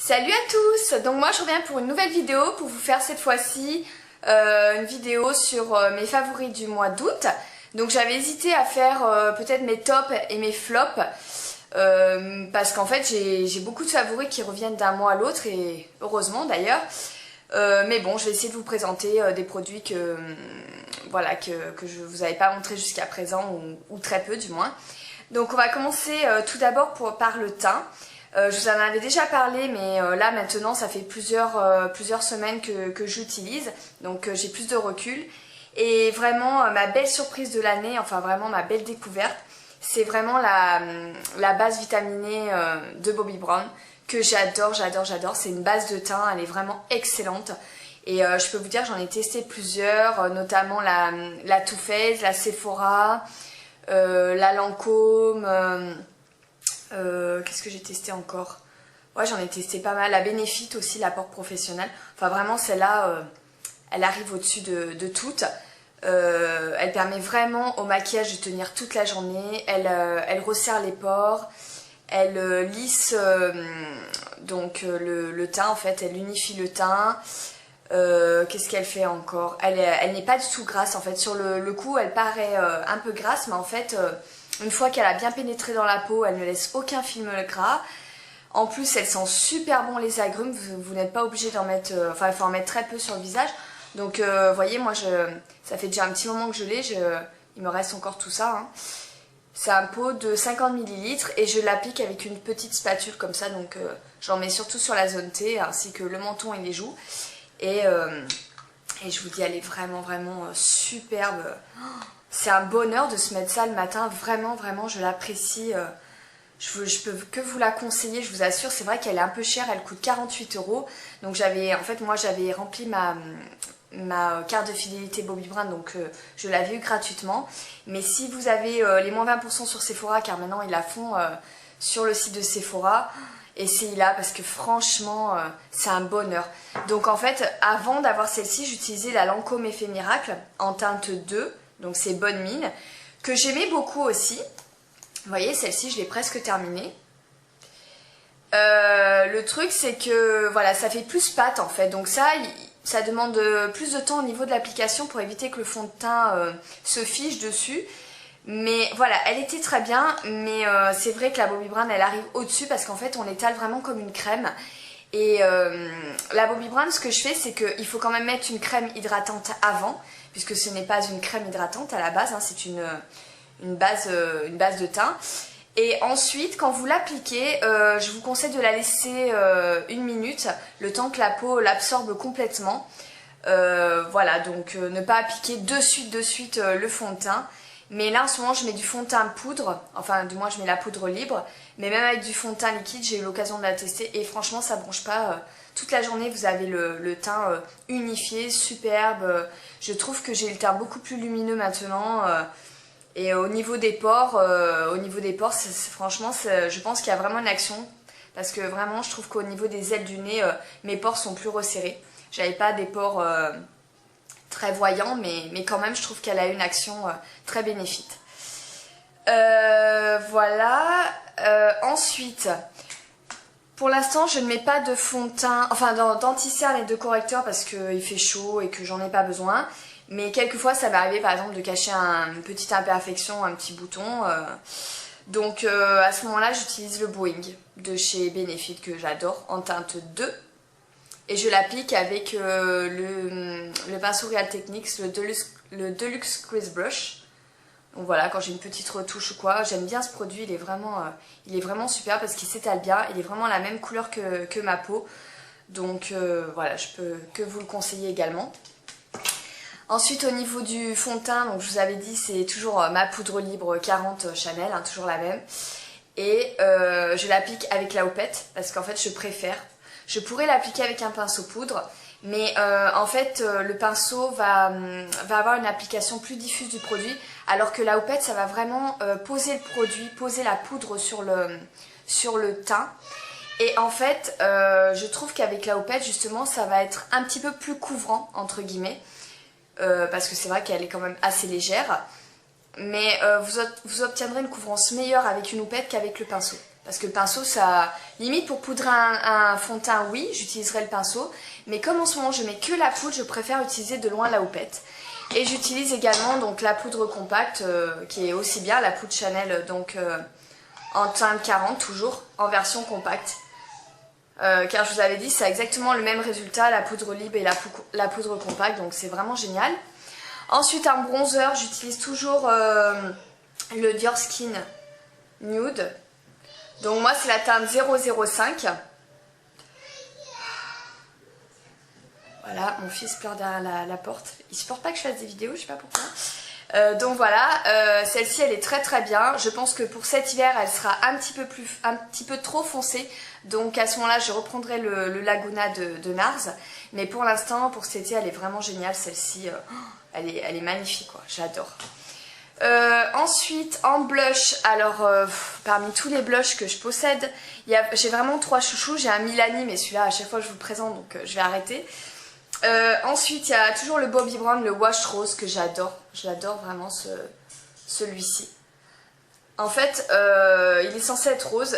Salut à tous! Donc moi je reviens pour une nouvelle vidéo pour vous faire cette fois-ci une vidéo sur mes favoris du mois d'août. Donc j'avais hésité à faire peut-être mes tops et mes flops parce qu'en fait j'ai beaucoup de favoris qui reviennent d'un mois à l'autre et heureusement d'ailleurs. Mais bon, je vais essayer de vous présenter des produits que je vous avais pas montré jusqu'à présent ou très peu du moins. Donc on va commencer tout d'abord par le teint. Je vous en avais déjà parlé, mais là maintenant ça fait plusieurs semaines que j'utilise, donc j'ai plus de recul. Et vraiment ma belle surprise de l'année, enfin vraiment ma belle découverte, c'est vraiment la base vitaminée de Bobbi Brown que j'adore. C'est une base de teint, elle est vraiment excellente. Et je peux vous dire, j'en ai testé plusieurs, notamment la Too Faced, la Sephora, la Lancôme. Qu'est-ce que j'ai testé encore? Ouais, j'en ai testé pas mal. La Benefit aussi, la porte professionnelle. Enfin, vraiment, celle-là, elle arrive au-dessus de toutes. Elle permet vraiment au maquillage de tenir toute la journée. Elle resserre les pores. Elle lisse le teint, en fait. Elle unifie le teint. Qu'est-ce qu'elle fait encore? Elle n'est pas du tout grasse, en fait. Sur le coup, elle paraît un peu grasse, mais en fait... une fois qu'elle a bien pénétré dans la peau, elle ne laisse aucun film gras. En plus, elle sent super bon les agrumes. Vous n'êtes pas obligé d'en mettre... enfin, il faut en mettre très peu sur le visage. Donc, vous voyez, moi, ça fait déjà un petit moment que je l'ai. Il me reste encore tout ça. Hein. C'est un pot de 50 ml et je l'applique avec une petite spatule comme ça. Donc, j'en mets surtout sur la zone T, ainsi que le menton et les joues. Et je vous dis, elle est vraiment superbe. C'est un bonheur de se mettre ça le matin, vraiment, je l'apprécie. Je peux que vous la conseiller, je vous assure. C'est vrai qu'elle est un peu chère, elle coûte 48 €. Donc moi j'avais rempli ma carte de fidélité Bobbi Brown, donc je l'avais eu gratuitement. Mais si vous avez les moins 20% sur Sephora, car maintenant ils la font sur le site de Sephora, essayez-la parce que franchement c'est un bonheur. Donc en fait, avant d'avoir celle-ci, j'utilisais la Lancôme Effet Miracle en teinte 2. Donc c'est Bonne Mine, que j'aimais beaucoup aussi. Vous voyez, celle-ci, je l'ai presque terminée. Le truc, c'est que voilà, ça fait plus pâte en fait. Donc ça demande plus de temps au niveau de l'application pour éviter que le fond de teint se fiche dessus. Mais voilà, elle était très bien. Mais c'est vrai que la Bobbi Brown, elle arrive au-dessus parce qu'en fait, on l'étale vraiment comme une crème. Et la Bobbi Brown, ce que je fais, c'est qu'il faut quand même mettre une crème hydratante avant, puisque ce n'est pas une crème hydratante à la base, hein, c'est une base de teint. Et ensuite, quand vous l'appliquez, je vous conseille de la laisser 1 minute, le temps que la peau l'absorbe complètement. Voilà, donc ne pas appliquer de suite le fond de teint. Mais là en ce moment je mets du fond de teint poudre, enfin du moins je mets la poudre libre, mais même avec du fond de teint liquide j'ai eu l'occasion de la tester et franchement ça bronche pas. Toute la journée vous avez le teint unifié, superbe. Je trouve que j'ai le teint beaucoup plus lumineux maintenant et au niveau des pores, franchement je pense qu'il y a vraiment une action parce que vraiment je trouve qu'au niveau des ailes du nez mes pores sont plus resserrés. J'avais pas des pores... très voyant, mais quand même je trouve qu'elle a une action très bénéfique. Voilà. Ensuite, pour l'instant je ne mets pas de fond de teint, enfin d'anti-cerne et de correcteur parce qu'il fait chaud et que j'en ai pas besoin. Mais quelquefois ça va arriver par exemple de cacher une petite imperfection, un petit bouton. Donc à ce moment là j'utilise le Boeing de chez Benefit que j'adore en teinte 2. Et je l'applique avec le pinceau Real Techniques, le Deluxe Crease Brush. Donc voilà, quand j'ai une petite retouche ou quoi, j'aime bien ce produit, il est vraiment super parce qu'il s'étale bien, il est vraiment la même couleur que ma peau. Donc voilà, je peux que vous le conseiller également. Ensuite au niveau du fond de teint, donc je vous avais dit c'est toujours ma poudre libre 40 Chanel, hein, toujours la même. Et je l'applique avec la houppette parce qu'en fait je préfère. Je pourrais l'appliquer avec un pinceau poudre, mais en fait le pinceau va avoir une application plus diffuse du produit, alors que la houppette ça va vraiment poser le produit, poser la poudre sur le teint. Et en fait je trouve qu'avec la houppette justement ça va être un petit peu plus couvrant entre guillemets, parce que c'est vrai qu'elle est quand même assez légère, mais vous obtiendrez une couvrance meilleure avec une houppette qu'avec le pinceau. Parce que le pinceau, ça... Limite pour poudrer un fond de teint, oui, j'utiliserai le pinceau. Mais comme en ce moment je mets que la poudre, je préfère utiliser de loin la houppette. Et j'utilise également donc la poudre compacte, qui est aussi bien, la poudre Chanel, donc en teinte 40 toujours, en version compacte. Car je vous avais dit, ça a exactement le même résultat, la poudre libre et la poudre compacte, donc c'est vraiment génial. Ensuite, un bronzer, j'utilise toujours le Dior Skin Nude. Donc moi, c'est la teinte 005. Voilà, mon fils pleure derrière la porte. Il supporte pas que je fasse des vidéos, je sais pas pourquoi. Donc voilà, celle-ci elle est très très bien. Je pense que pour cet hiver elle sera un petit peu trop foncée. Donc à ce moment-là je reprendrai le Laguna de Nars. Mais pour l'instant, pour cet été, elle est vraiment géniale. Celle-ci, elle est magnifique quoi, j'adore. Ensuite en blush, alors parmi tous les blushs que je possède, j'ai vraiment 3 chouchous. J'ai un Milani mais celui-là à chaque fois je vous le présente donc je vais arrêter. Ensuite il y a toujours le Bobbi Brown, le Wash Rose que j'adore. J'adore vraiment celui-ci. En fait il est censé être rose,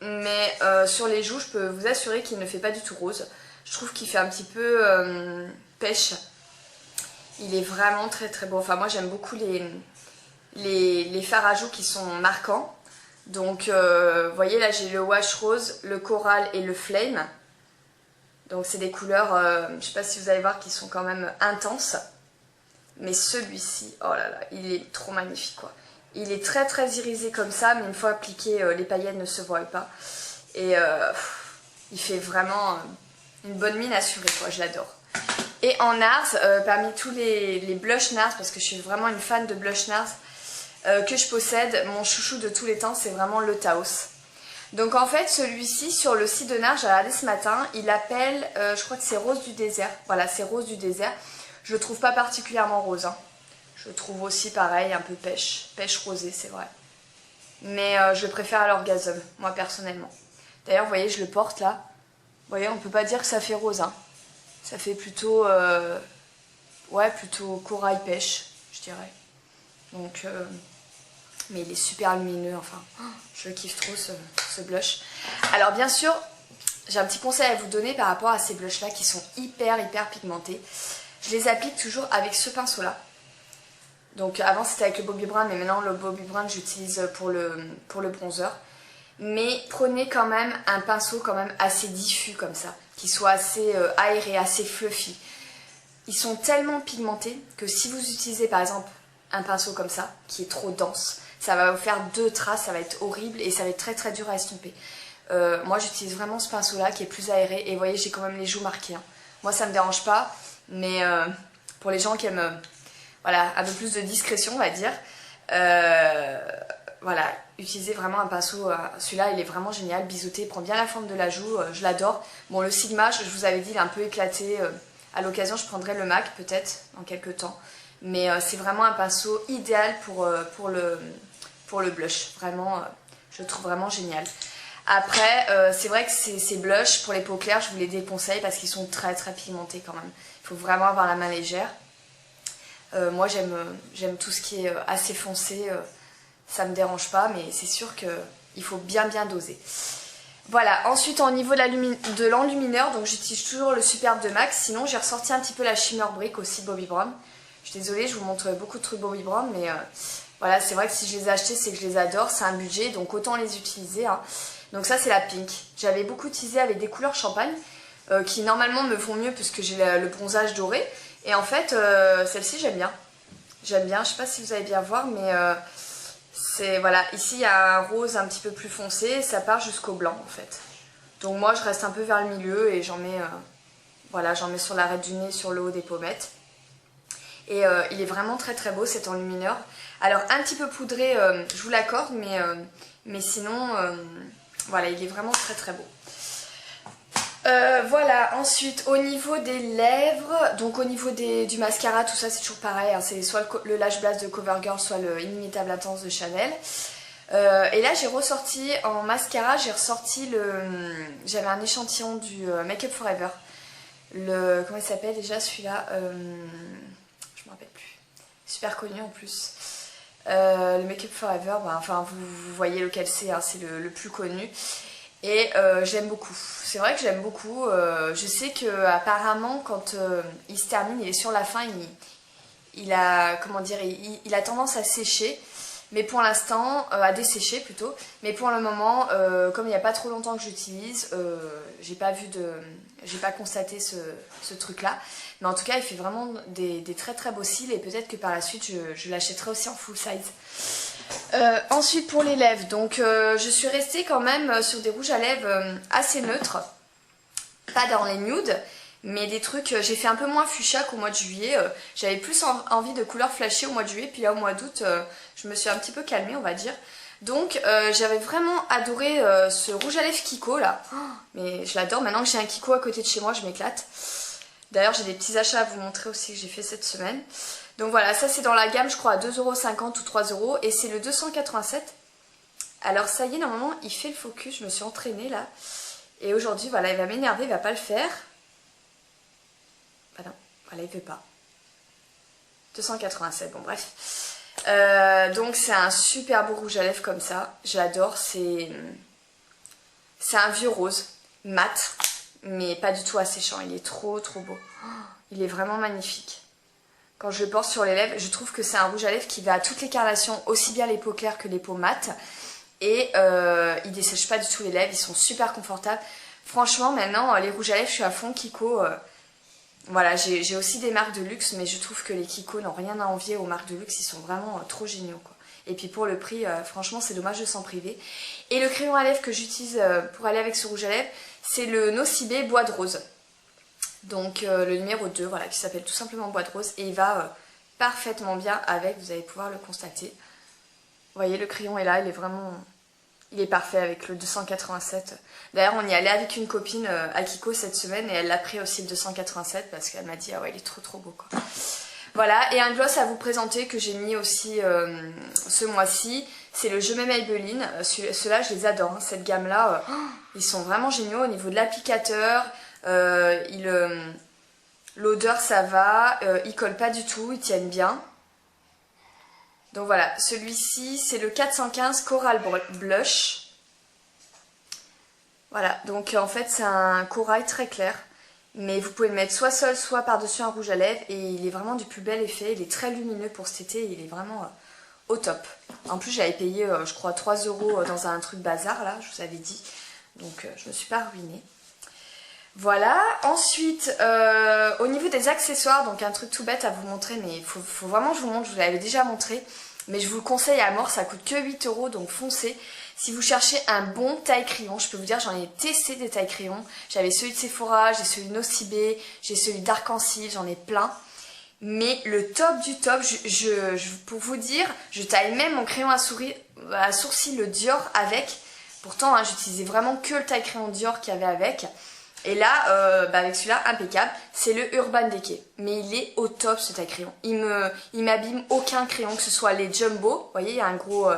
mais sur les joues je peux vous assurer qu'il ne fait pas du tout rose. Je trouve qu'il fait un petit peu pêche. Il est vraiment très très beau. Enfin moi j'aime beaucoup les fards à joues qui sont marquants. Donc vous voyez là j'ai le Wash Rose, le Coral et le Flame. Donc c'est des couleurs, je ne sais pas si vous allez voir, qui sont quand même intenses. Mais celui-ci, oh là là, il est trop magnifique quoi. Il est très très irisé comme ça, mais une fois appliqué, les paillettes ne se voient pas. Et il fait vraiment une bonne mine assurée quoi, je l'adore. Et en Nars, parmi tous les blush Nars, parce que je suis vraiment une fan de blush Nars, que je possède, mon chouchou de tous les temps, c'est vraiment le Taos. Donc en fait celui-ci sur le site de Nars, j'ai regardé ce matin, il appelle, je crois que c'est Rose du désert, voilà c'est Rose du désert, je le trouve pas particulièrement rose, hein. Je le trouve aussi pareil, un peu pêche rosée c'est vrai, mais je le préfère à l'orgasme, moi personnellement. D'ailleurs vous voyez je le porte là, vous voyez on peut pas dire que ça fait rose, hein. Ça fait plutôt, ouais plutôt corail pêche je dirais, donc... mais il est super lumineux, enfin, je kiffe trop ce blush. Alors bien sûr, j'ai un petit conseil à vous donner par rapport à ces blushs là qui sont hyper pigmentés. Je les applique toujours avec ce pinceau là. Donc avant c'était avec le Bobbi Brown, mais maintenant le Bobbi Brown j'utilise pour le bronzer. Mais prenez quand même un pinceau quand même assez diffus comme ça, qui soit assez aéré, assez fluffy. Ils sont tellement pigmentés que si vous utilisez par exemple un pinceau comme ça, qui est trop dense, ça va vous faire 2 traces, ça va être horrible et ça va être très très dur à estomper. Moi j'utilise vraiment ce pinceau là qui est plus aéré et vous voyez j'ai quand même les joues marquées, hein. Moi ça me dérange pas, mais pour les gens qui aiment voilà, un peu plus de discrétion on va dire, voilà, utilisez vraiment un pinceau, celui-là il est vraiment génial, biseauté, il prend bien la forme de la joue, je l'adore. Bon le Sigma, je vous avais dit, il est un peu éclaté, à l'occasion je prendrai le MAC peut-être dans quelques temps. Mais c'est vraiment un pinceau idéal pour le blush. Vraiment, je le trouve vraiment génial. Après, c'est vrai que ces blushs pour les peaux claires, je vous les déconseille parce qu'ils sont très très pigmentés quand même. Il faut vraiment avoir la main légère. Moi j'aime tout ce qui est assez foncé. Ça me dérange pas, mais c'est sûr qu'il faut bien doser. Voilà, ensuite au niveau de l'enlumineur, donc j'utilise toujours le Superbe de MAC. Sinon j'ai ressorti un petit peu la Shimmer Brick aussi de Bobbi Brown. Je suis désolée, je vous montre beaucoup de trucs Bobbi Brown, mais voilà, c'est vrai que si je les ai achetés, c'est que je les adore, c'est un budget, donc autant les utiliser, hein. Donc ça, c'est la Pink. J'avais beaucoup utilisé avec des couleurs champagne, qui normalement me font mieux puisque j'ai le bronzage doré. Et en fait, celle-ci, j'aime bien. J'aime bien, je sais pas si vous allez bien voir, mais c'est voilà, ici, il y a un rose un petit peu plus foncé, et ça part jusqu'au blanc, en fait. Donc moi, je reste un peu vers le milieu et j'en mets, voilà, j'en mets sur l'arête du nez, sur le haut des pommettes. Et il est vraiment très très beau cet enlumineur. Alors un petit peu poudré, je vous l'accorde, mais sinon, voilà, il est vraiment très très beau. Voilà, ensuite au niveau des lèvres, donc au niveau du mascara, tout ça c'est toujours pareil, hein, c'est soit le Lash Blast de CoverGirl, soit le Inimitable Intense de Chanel. Et là j'ai ressorti en mascara, j'avais un échantillon du Make Up Forever. Comment il s'appelle déjà celui-là, je me rappelle plus. Super connu en plus. Le Make Up Forever, bah, enfin vous voyez lequel c'est, hein, c'est le plus connu. Et j'aime beaucoup. C'est vrai que j'aime beaucoup. Je sais que apparemment quand il se termine, il est sur la fin, il a comment dire, il a tendance à sécher. Mais pour l'instant, à dessécher plutôt. Mais pour le moment, comme il n'y a pas trop longtemps que j'utilise, j'ai pas constaté ce truc-là. Mais en tout cas, il fait vraiment des très très beaux cils et peut-être que par la suite, je l'achèterai aussi en full size. Ensuite, pour les lèvres, donc je suis restée quand même sur des rouges à lèvres assez neutres. Pas dans les nudes. Mais des trucs, j'ai fait un peu moins fuchsia qu'au mois de juillet. J'avais plus envie de couleurs flashées au mois de juillet. Puis là, au mois d'août, je me suis un petit peu calmée, on va dire. Donc, j'avais vraiment adoré ce rouge à lèvres Kiko, là. Oh, mais je l'adore. Maintenant que j'ai un Kiko à côté de chez moi, je m'éclate. D'ailleurs, j'ai des petits achats à vous montrer aussi que j'ai fait cette semaine. Donc voilà, ça c'est dans la gamme, je crois, à 2,50 € ou 3 €. Et c'est le 287. Alors ça y est, normalement, il fait le focus. Je me suis entraînée, là. Et aujourd'hui, voilà, il va m'énerver, il va pas le faire. Ah non, voilà, il veut pas. 287, bon bref. Donc c'est un super beau rouge à lèvres comme ça. J'adore, c'est un vieux rose, mat, mais pas du tout asséchant. Il est trop trop beau. Oh, il est vraiment magnifique. Quand je le porte sur les lèvres, je trouve que c'est un rouge à lèvres qui va à toutes les carnations, aussi bien les peaux claires que les peaux mates. Et il dessèche pas du tout les lèvres, ils sont super confortables. Franchement, maintenant, les rouges à lèvres, je suis à fond Kiko. Voilà, j'ai aussi des marques de luxe, mais je trouve que les Kiko n'ont rien à envier aux marques de luxe, ils sont vraiment trop géniaux, quoi. Et puis pour le prix, franchement, c'est dommage de s'en priver. Et le crayon à lèvres que j'utilise pour aller avec ce rouge à lèvres, c'est le Nocibé Bois de Rose. Donc le numéro 2, voilà, qui s'appelle tout simplement Bois de Rose. Et il va parfaitement bien avec, vous allez pouvoir le constater. Vous voyez, le crayon est là, il est vraiment... Il est parfait avec le 287. D'ailleurs, on y allait avec une copine à Kiko cette semaine et elle l'a pris aussi le 287 parce qu'elle m'a dit ah ouais, il est trop trop beau, quoi. Voilà, et un gloss à vous présenter que j'ai mis aussi ce mois-ci, c'est le Je m'aime Maybelline. Ceux-là, je les adore, hein. Cette gamme-là, ils sont vraiment géniaux au niveau de l'applicateur. L'odeur, ça va, ils collent pas du tout, ils tiennent bien. Donc voilà, celui-ci, c'est le 415 Coral Blush. Voilà, donc en fait, c'est un corail très clair. Mais vous pouvez le mettre soit seul, soit par-dessus un rouge à lèvres. Et il est vraiment du plus bel effet. Il est très lumineux pour cet été. Il est vraiment au top. En plus, j'avais payé, je crois, 3 € dans un truc bazar, là, je vous avais dit. Donc, je me suis pas ruinée. Voilà, ensuite, au niveau des accessoires, donc un truc tout bête à vous montrer, mais il faut vraiment que je vous montre, je vous l'avais déjà montré, mais je vous le conseille à mort, ça coûte que 8 €, donc foncez. Si vous cherchez un bon taille-crayon, je peux vous dire, j'en ai testé des taille-crayons, j'avais celui de Sephora, j'ai celui de Nocibé, j'ai celui d'Arc-en-Ciel, j'en ai plein. Mais le top du top, pour vous dire, je taille même mon crayon à sourcil, le Dior avec. Pourtant, hein, j'utilisais vraiment que le taille-crayon Dior qu'il y avait avec. Et là, avec celui-là, impeccable, c'est le Urban Decay. Mais il est au top ce taille-crayon. Il m'abîme aucun crayon, que ce soit les jumbo, vous voyez, il y a un gros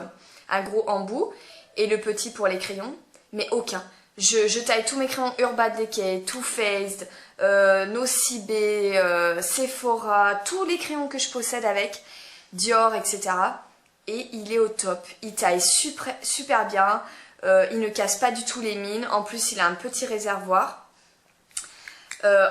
embout, et le petit pour les crayons, mais aucun. Je taille tous mes crayons Urban Decay, Too Faced, Nocibé, Sephora, tous les crayons que je possède avec, Dior, etc. Et il est au top. Il taille super bien, il ne casse pas du tout les mines, en plus il a un petit réservoir.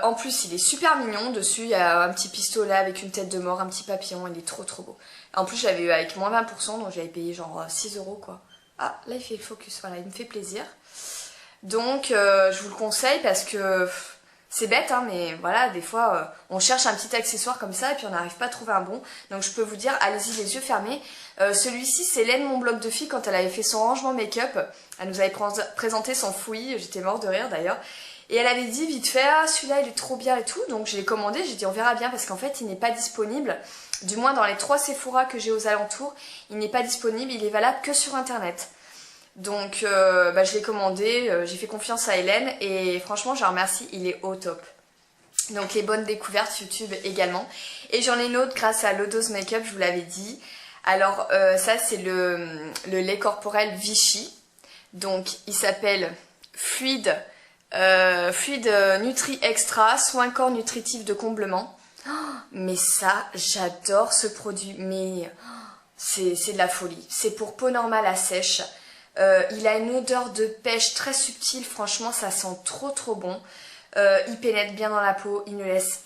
En plus il est super mignon, dessus il y a un petit pistolet avec une tête de mort, un petit papillon, il est trop trop beau. En plus j'avais eu avec moins 20%, donc j'avais payé genre 6 € quoi. Ah là il fait le focus, voilà, il me fait plaisir. Donc je vous le conseille parce que c'est bête hein, mais voilà, des fois on cherche un petit accessoire comme ça et puis on n'arrive pas à trouver un bon. Donc je peux vous dire, allez-y les yeux fermés. Celui-ci c'est Laine, mon bloc de fille, quand elle avait fait son rangement make-up. Elle nous avait présenté son fouillis, j'étais morte de rire d'ailleurs. Et elle avait dit vite fait, ah celui-là il est trop bien et tout. Donc je l'ai commandé, j'ai dit on verra bien parce qu'en fait il n'est pas disponible. Du moins dans les 3 Sephora que j'ai aux alentours, il n'est pas disponible, il est valable que sur internet. Donc je l'ai commandé, j'ai fait confiance à Hélène et franchement je la remercie, il est au top. Donc les bonnes découvertes YouTube également. Et j'en ai une autre grâce à Lodos Makeup, je vous l'avais dit. Alors ça c'est le lait corporel Vichy. Donc il s'appelle Fluide Nutri Extra, soin corps nutritif de comblement. Oh, mais ça, j'adore ce produit, mais c'est de la folie. C'est pour peau normale à sèche. Il a une odeur de pêche très subtile, franchement ça sent trop bon. Il pénètre bien dans la peau, il ne laisse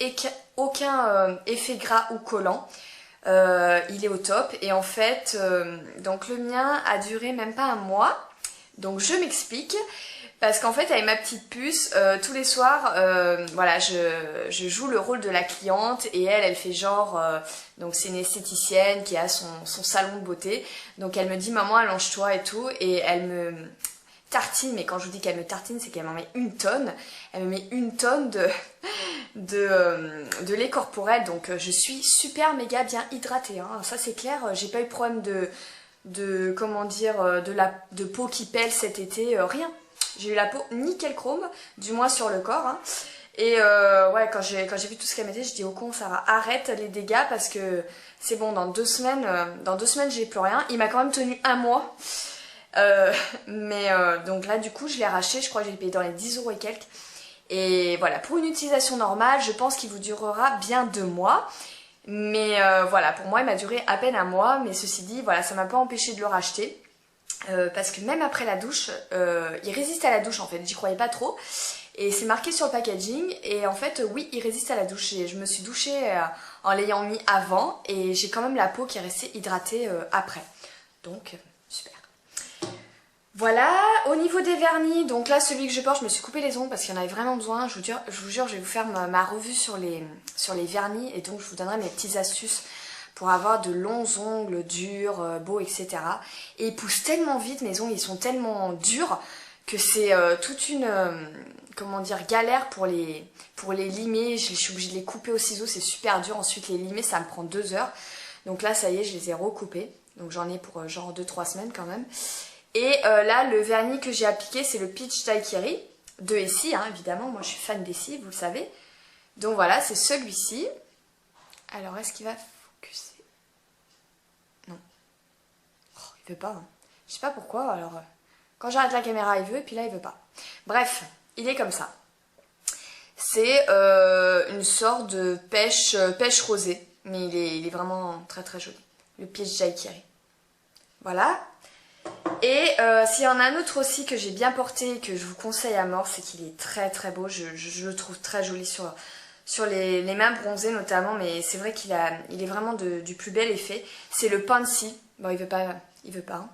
aucun effet gras ou collant. Il est au top et en fait, donc le mien a duré même pas un mois. Donc je m'explique. Parce qu'en fait, avec ma petite puce, tous les soirs, voilà, je joue le rôle de la cliente et elle fait genre, donc c'est une esthéticienne qui a son salon de beauté, donc elle me dit maman allonge-toi et tout, et elle me tartine, mais quand je vous dis qu'elle me tartine, c'est qu'elle m'en met une tonne, elle me met une tonne de lait corporel, donc je suis super méga bien hydratée, hein. Ça c'est clair, j'ai pas eu de problème comment dire, de peau qui pèle cet été, rien. J'ai eu la peau nickel chrome, du moins sur le corps. Hein. Et ouais, quand j'ai vu tout ce qu'elle mettait, je dis au con, Sarah, arrête les dégâts parce que c'est bon, dans 2 semaines, j'ai plus rien. Il m'a quand même tenu un mois. Donc là, du coup, je l'ai racheté, je crois que j'ai payé dans les 10 € et quelques. Et voilà, pour une utilisation normale, je pense qu'il vous durera bien 2 mois. Mais voilà, pour moi, il m'a duré à peine un mois. Mais ceci dit, voilà, ça m'a pas empêché de le racheter. Parce que même après la douche, il résiste à la douche en fait, j'y croyais pas trop. Et c'est marqué sur le packaging et en fait oui il résiste à la douche. Et je me suis douchée en l'ayant mis avant et j'ai quand même la peau qui est restée hydratée après. Donc super. Voilà, au niveau des vernis, donc là celui que je porte, je me suis coupé les ongles parce qu'il y en avait vraiment besoin. Je vous jure, je vais vous faire ma revue sur les vernis et donc je vous donnerai mes petites astuces pour avoir de longs ongles durs, beaux, etc. Et ils poussent tellement vite, mes ongles, ils sont tellement durs que c'est toute une comment dire, galère pour les limer. Je suis obligée de les couper au ciseau, c'est super dur. Ensuite, les limer, ça me prend 2 heures. Donc là, ça y est, je les ai recoupés. Donc j'en ai pour genre 2-3 semaines quand même. Et là, le vernis que j'ai appliqué, c'est le Peach Daiquiri de Essie, hein, évidemment. Moi, je suis fan d'Essie, vous le savez. Donc voilà, c'est celui-ci. Alors, est-ce qu'il va... Non. Oh, il veut pas. Hein. Je sais pas pourquoi. Alors, quand j'arrête la caméra, il veut. Et puis là, il veut pas. Bref, il est comme ça. C'est une sorte de pêche rosée. Mais il est vraiment très très joli. Le Peach Daiquiri. Voilà. Et s'il y en a un autre aussi que j'ai bien porté et que je vous conseille à mort, c'est qu'il est très très beau. Je le trouve très joli sur les mains bronzées notamment, mais c'est vrai qu'il est vraiment du plus bel effet. C'est le Pansy. Bon, il veut pas, hein.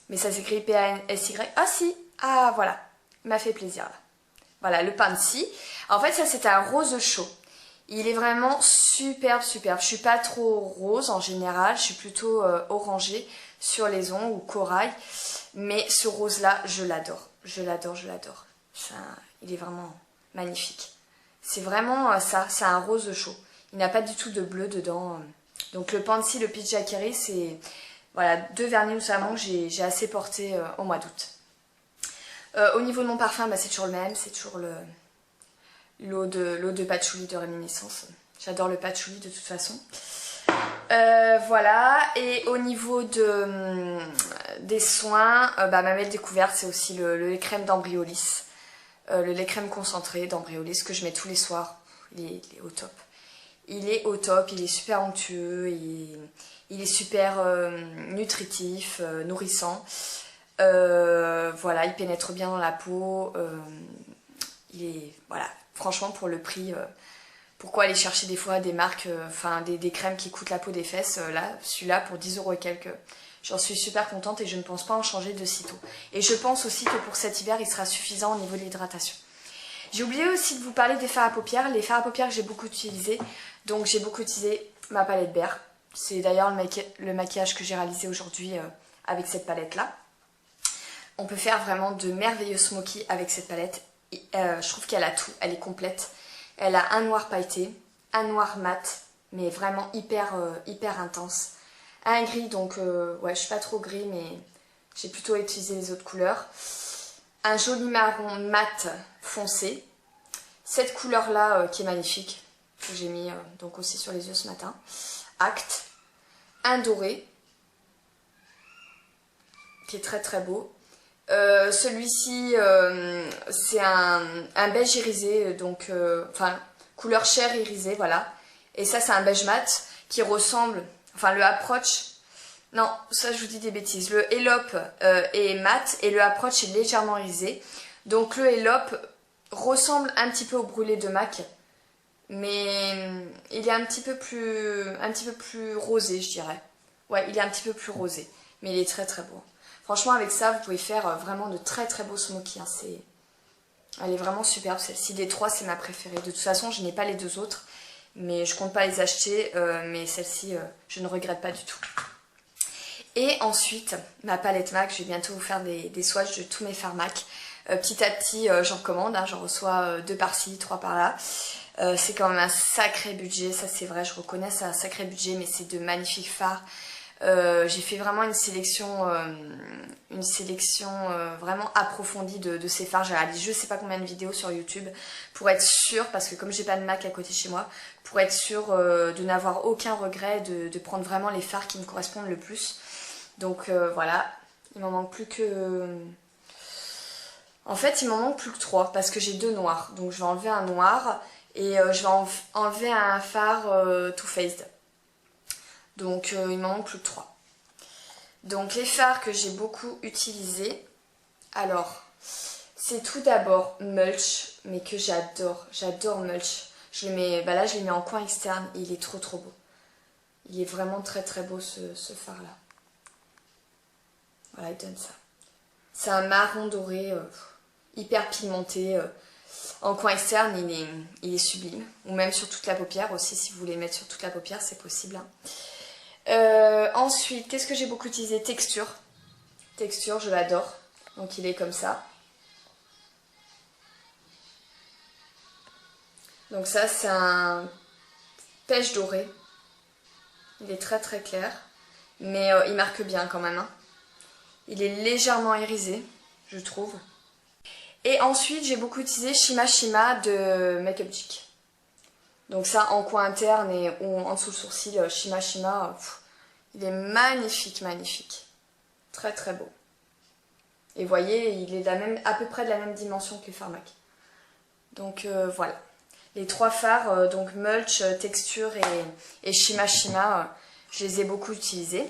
Mais ça s'écrit P-A-N-S-Y. Ah si, ah voilà, il m'a fait plaisir là. Voilà, le Pansy. En fait, ça c'est un rose chaud. Il est vraiment superbe. Je suis pas trop rose en général, je suis plutôt orangée sur les ongles ou corail. Mais ce rose là, je l'adore. Je l'adore. Il est vraiment magnifique. C'est vraiment ça, c'est un rose chaud. Il n'a pas du tout de bleu dedans. Donc le Pansy, le Peach Daiquiri, c'est voilà, 2 vernis notamment que j'ai assez porté au mois d'août. Au niveau de mon parfum, bah, c'est toujours le même, c'est toujours l'eau de patchouli de Réminiscence. J'adore le patchouli de toute façon. Voilà, et au niveau des soins, bah, ma belle découverte, c'est aussi le lait crème d'Ambriolis. Le lait crème concentré d'Ambriolis que je mets tous les soirs. Il est au top. Il est au top, il est super onctueux, il est super nutritif, nourrissant. Voilà, il pénètre bien dans la peau. Il est, voilà, franchement pour le prix, pourquoi aller chercher des fois des marques, des crèmes qui coûtent la peau des fesses, là, celui-là pour 10 € et quelques. J'en suis super contente et je ne pense pas en changer de sitôt. Et je pense aussi que pour cet hiver, il sera suffisant au niveau de l'hydratation. J'ai oublié aussi de vous parler des fards à paupières. Les fards à paupières que j'ai beaucoup utilisés. Donc j'ai beaucoup utilisé ma palette Behr. C'est d'ailleurs le maquillage que j'ai réalisé aujourd'hui avec cette palette-là. On peut faire vraiment de merveilleux smoky avec cette palette. Et, je trouve qu'elle a tout, elle est complète. Elle a un noir pailleté, un noir mat, mais vraiment hyper intense. Un gris, donc ouais, je suis pas trop gris, mais j'ai plutôt utilisé les autres couleurs. Un joli marron mat foncé. Cette couleur-là qui est magnifique, que j'ai mis donc aussi sur les yeux ce matin. Acte. Un doré, qui est très très beau. Celui-ci, c'est un beige irisé, donc couleur chair irisée, voilà. Et ça, c'est un beige mat qui ressemble, enfin le approach Non, ça je vous dis des bêtises. Le Elop est mat et le Approach est légèrement irisé. Donc le Elop ressemble un petit peu au brûlé de MAC, mais il est un petit peu plus rosé, je dirais. Ouais, il est un petit peu plus rosé, mais il est très très beau. Franchement, avec ça, vous pouvez faire vraiment de très très beaux smokies. Hein. Elle est vraiment superbe. Celle-ci des trois, c'est ma préférée. De toute façon, je n'ai pas les deux autres, mais je compte pas les acheter. Mais celle-ci, je ne regrette pas du tout. Et ensuite, ma palette MAC, je vais bientôt vous faire des swatchs de tous mes fards MAC. Petit à petit, j'en commande, hein, j'en reçois 2 par-ci, 3 par-là. C'est quand même un sacré budget, ça c'est vrai, je reconnais, c'est un sacré budget, mais c'est de magnifiques fards. J'ai fait vraiment une sélection vraiment approfondie de ces fards. J'ai réalisé je sais pas combien de vidéos sur YouTube pour être sûre, parce que comme j'ai pas de MAC à côté de chez moi, pour être sûre de n'avoir aucun regret, de prendre vraiment les fards qui me correspondent le plus. Donc voilà, il m'en manque plus que... En fait, il m'en manque plus que 3 parce que j'ai 2 noirs. Donc je vais enlever un noir et je vais enlever un fard Too Faced. Donc il m'en manque plus que 3. Donc les fards que j'ai beaucoup utilisés. Alors, c'est tout d'abord Mulch, mais que j'adore. J'adore Mulch. Je le mets, là je l'ai mis en coin externe et il est trop trop beau. Il est vraiment très très beau ce fard là. Voilà, il donne ça. C'est un marron doré hyper pigmenté. En coin externe, il est sublime. Ou même sur toute la paupière aussi, si vous voulez le mettre sur toute la paupière, c'est possible. Hein. Ensuite, qu'est-ce que j'ai beaucoup utilisé? Texture. Texture, je l'adore. Donc il est comme ça. Donc ça, c'est un pêche doré. Il est très très clair. Mais il marque bien quand même. Hein. Il est légèrement irisé, je trouve. Et ensuite, j'ai beaucoup utilisé Shima Shima de Makeup Chic. Donc ça, en coin interne et ou en dessous le sourcil, Shima Shima, il est magnifique, magnifique. Très très beau. Et vous voyez, il est à peu près de la même dimension que les fards MAC. Donc voilà. Les 3 fards, donc Mulch, Texture et Shima Shima, je les ai beaucoup utilisés.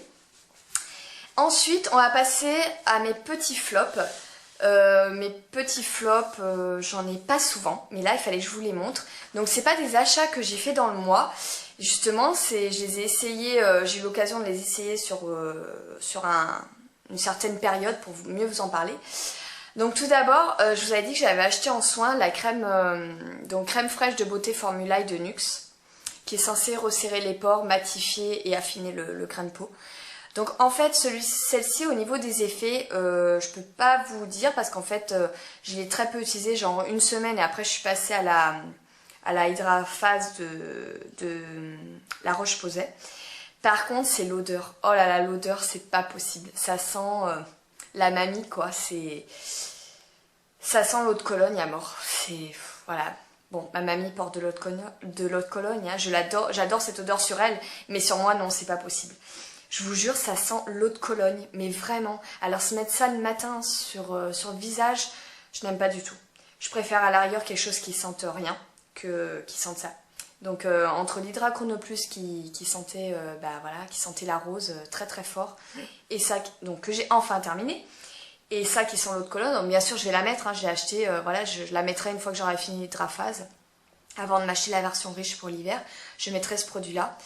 Ensuite, on va passer à mes petits flops. Mes petits flops, j'en ai pas souvent, mais là il fallait que je vous les montre. Donc c'est pas des achats que j'ai fait dans le mois. Justement, je les ai essayés, j'ai eu l'occasion de les essayer sur une certaine période pour mieux vous en parler. Donc tout d'abord, je vous avais dit que j'avais acheté en soin la crème, crème fraîche de beauté Formulae de NYX, qui est censée resserrer les pores, matifier et affiner le grain de peau. Donc en fait celle-ci au niveau des effets je peux pas vous dire parce qu'en fait je l'ai très peu utilisée, genre une semaine, et après je suis passée à la Hydra Phase de la Roche-Posay. Par contre c'est l'odeur, oh là là, l'odeur c'est pas possible, ça sent la mamie quoi, ça sent l'eau de Cologne à mort, c'est voilà. Bon, ma mamie porte de l'eau de Cologne, hein. J'adore cette odeur sur elle, mais sur moi non, c'est pas possible. Je vous jure, ça sent l'eau de Cologne, mais vraiment. Alors se mettre ça le matin sur le visage, je n'aime pas du tout. Je préfère à l'arrière quelque chose qui sente rien qui sente ça. Donc entre l'Hydra Chrono Plus qui sentait qui sentait la rose très très fort, et ça donc que j'ai enfin terminé, et ça qui sent l'eau de Cologne. Donc bien sûr je vais la mettre, hein, j'ai acheté, je la mettrai une fois que j'aurai fini l'Hydra Phase. Avant de m'acheter la version riche pour l'hiver, je mettrai ce produit là.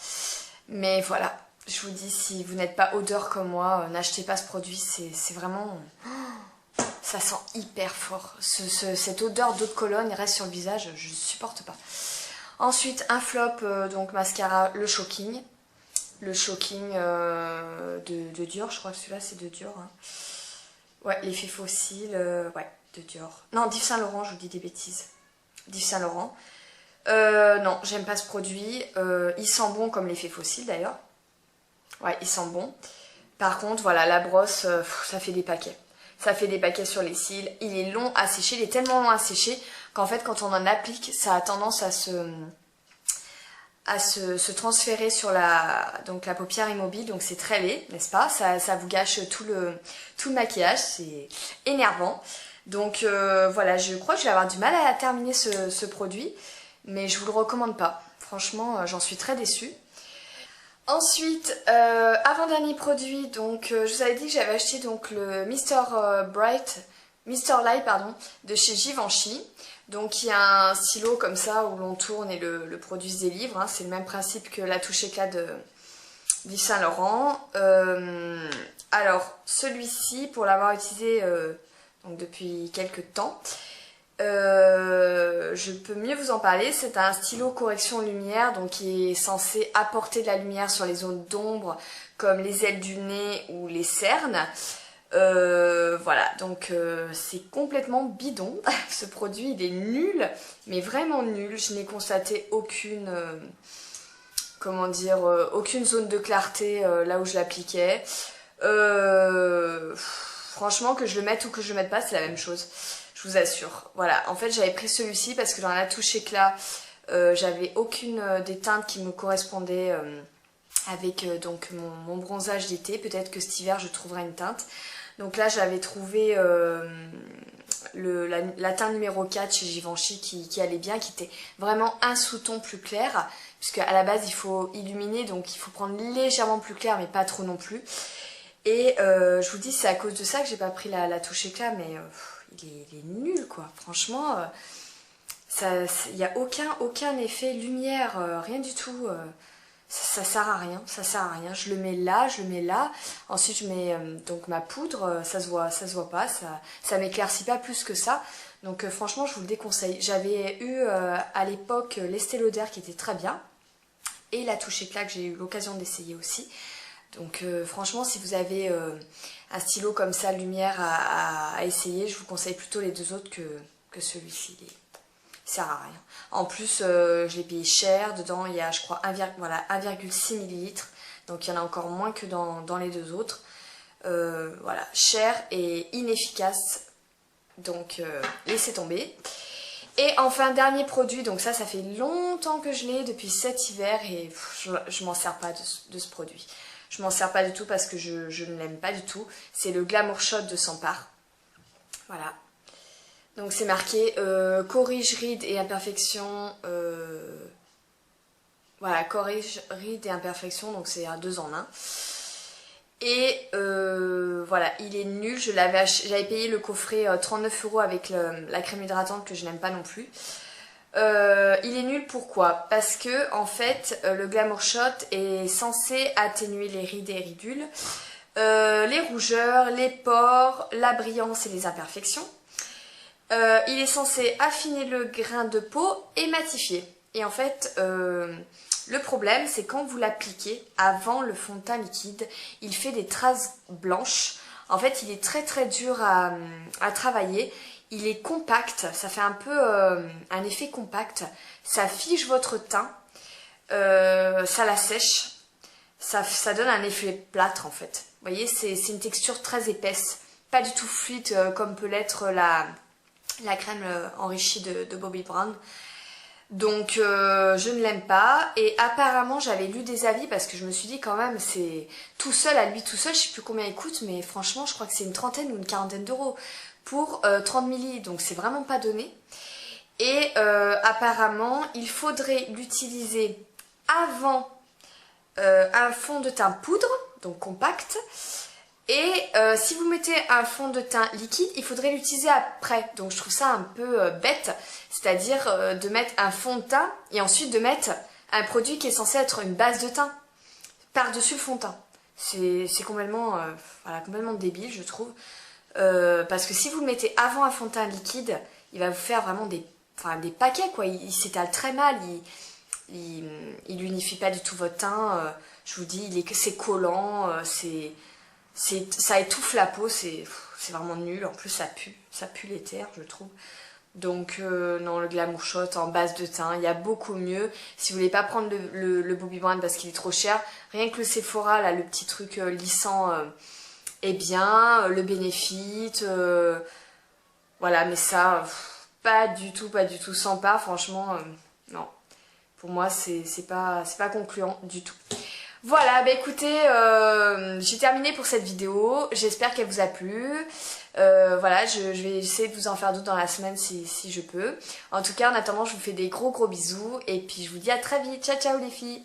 Mais voilà. Je vous dis, si vous n'êtes pas odeur comme moi, n'achetez pas ce produit, c'est vraiment... Ça sent hyper fort. Cette odeur d'eau de Cologne reste sur le visage, je ne supporte pas. Ensuite, un flop, donc mascara, le Shocking. Le Shocking de Dior, je crois que celui-là c'est de Dior. Hein. Ouais, l'effet fossile, ouais, de Dior. Non, d'Yves Saint Laurent, je vous dis des bêtises. d'Yves Saint Laurent. Non, j'aime pas ce produit. Il sent bon comme l'effet fossile d'ailleurs. Ouais, il sent bon. Par contre, voilà, la brosse, ça fait des paquets. Ça fait des paquets sur les cils. Il est long à sécher, il est tellement long à sécher qu'en fait, quand on en applique, ça a tendance à se transférer sur la paupière immobile. Donc c'est très laid, n'est-ce pas? Ça vous gâche tout le maquillage, c'est énervant. Donc voilà, je crois que je vais avoir du mal à terminer ce produit, mais je vous le recommande pas. Franchement, j'en suis très déçue. Ensuite, avant-dernier produit, donc je vous avais dit que j'avais acheté donc le Mr. Light pardon, de chez Givenchy. Donc il y a un stylo comme ça où l'on tourne et le produit se délivre, hein. C'est le même principe que la touche éclat de d'Yves Saint Laurent. Alors celui-ci, pour l'avoir utilisé donc depuis quelques temps, je peux mieux vous en parler. C'est un stylo correction lumière, donc qui est censé apporter de la lumière sur les zones d'ombre comme les ailes du nez ou les cernes. Voilà, donc c'est complètement bidon. Ce produit il est nul, mais vraiment nul. Je n'ai constaté aucune comment dire, aucune zone de clarté là où je l'appliquais. Franchement, que je le mette ou que je le mette pas, c'est la même chose. Je vous assure. Voilà, en fait j'avais pris celui-ci parce que dans la touche éclat, j'avais aucune des teintes qui me correspondaient avec donc mon bronzage d'été. Peut-être que cet hiver je trouverai une teinte. Donc là j'avais trouvé la teinte numéro 4 chez Givenchy qui allait bien, qui était vraiment un sous-ton plus clair. Puisque à la base il faut illuminer, donc il faut prendre légèrement plus clair mais pas trop non plus. Et je vous dis c'est à cause de ça que j'ai pas pris la touche éclat, mais il est nul quoi. Franchement, il n'y a aucun effet lumière, rien du tout. Ça sert à rien, ça sert à rien. Je le mets là, je le mets là. Ensuite je mets donc ma poudre, ça se voit pas, ça m'éclaircit pas plus que ça. Donc franchement je vous le déconseille. J'avais eu à l'époque l'Estée Lauder qui était très bien. Et la touche éclat que j'ai eu l'occasion d'essayer aussi. Donc franchement si vous avez un stylo comme ça lumière à essayer, je vous conseille plutôt les deux autres que celui-ci. Il sert à rien. En plus je l'ai payé cher, dedans il y a je crois 1,6 ml. Donc il y en a encore moins que dans les deux autres. Voilà, cher et inefficace. Donc laissez tomber. Et enfin dernier produit, donc ça fait longtemps que je l'ai, depuis cet hiver, et je m'en sers pas de ce produit. Je m'en sers pas du tout parce que je ne l'aime pas du tout. C'est le Glamour Shot de Sampar. Voilà. Donc c'est marqué corrige rides et imperfections. Voilà, corrige rides et imperfections, donc c'est un 2 en 1. Et voilà, il est nul. J'avais payé le coffret 39 € avec la crème hydratante que je n'aime pas non plus. Il est nul, pourquoi? Parce que en fait le Glamour Shot est censé atténuer les rides et ridules, les rougeurs, les pores, la brillance et les imperfections. Il est censé affiner le grain de peau et matifier. Et en fait le problème, c'est quand vous l'appliquez avant le fond de teint liquide, il fait des traces blanches. En fait, il est très dur à travailler. Il est compact, ça fait un peu un effet compact. Ça fige votre teint, ça l'assèche. Ça donne un effet plâtre en fait. Vous voyez, c'est une texture très épaisse. Pas du tout fluide comme peut l'être la crème enrichie de Bobbi Brown. Donc je ne l'aime pas, et apparemment j'avais lu des avis parce que je me suis dit quand même c'est tout seul, à lui tout seul, je sais plus combien il coûte, mais franchement je crois que c'est une trentaine ou une quarantaine d'euros pour 30 ml, donc c'est vraiment pas donné. Et apparemment il faudrait l'utiliser avant un fond de teint poudre, donc compact. Et si vous mettez un fond de teint liquide, il faudrait l'utiliser après. Donc je trouve ça un peu bête, c'est-à-dire de mettre un fond de teint et ensuite de mettre un produit qui est censé être une base de teint par-dessus le fond de teint. C'est complètement, voilà, complètement débile, je trouve. Parce que si vous le mettez avant un fond de teint liquide, il va vous faire vraiment des paquets, quoi. Il s'étale très mal, il unifie pas du tout votre teint. Je vous dis, c'est collant, ça étouffe la peau, c'est vraiment nul. En plus ça pue l'éther, je trouve. Donc non, le Glamour Shot en base de teint, il y a beaucoup mieux. Si vous voulez pas prendre le Bobbi Brown parce qu'il est trop cher, rien que le Sephora, là, le petit truc lissant est bien, le Benefit, voilà, mais ça, pas du tout, Sampar, franchement, non. Pour moi, c'est pas concluant du tout. Voilà, bah écoutez, j'ai terminé pour cette vidéo, j'espère qu'elle vous a plu. Voilà, je vais essayer de vous en faire d'autres dans la semaine si je peux. En tout cas, en attendant, je vous fais des gros bisous et puis je vous dis à très vite. Ciao ciao les filles!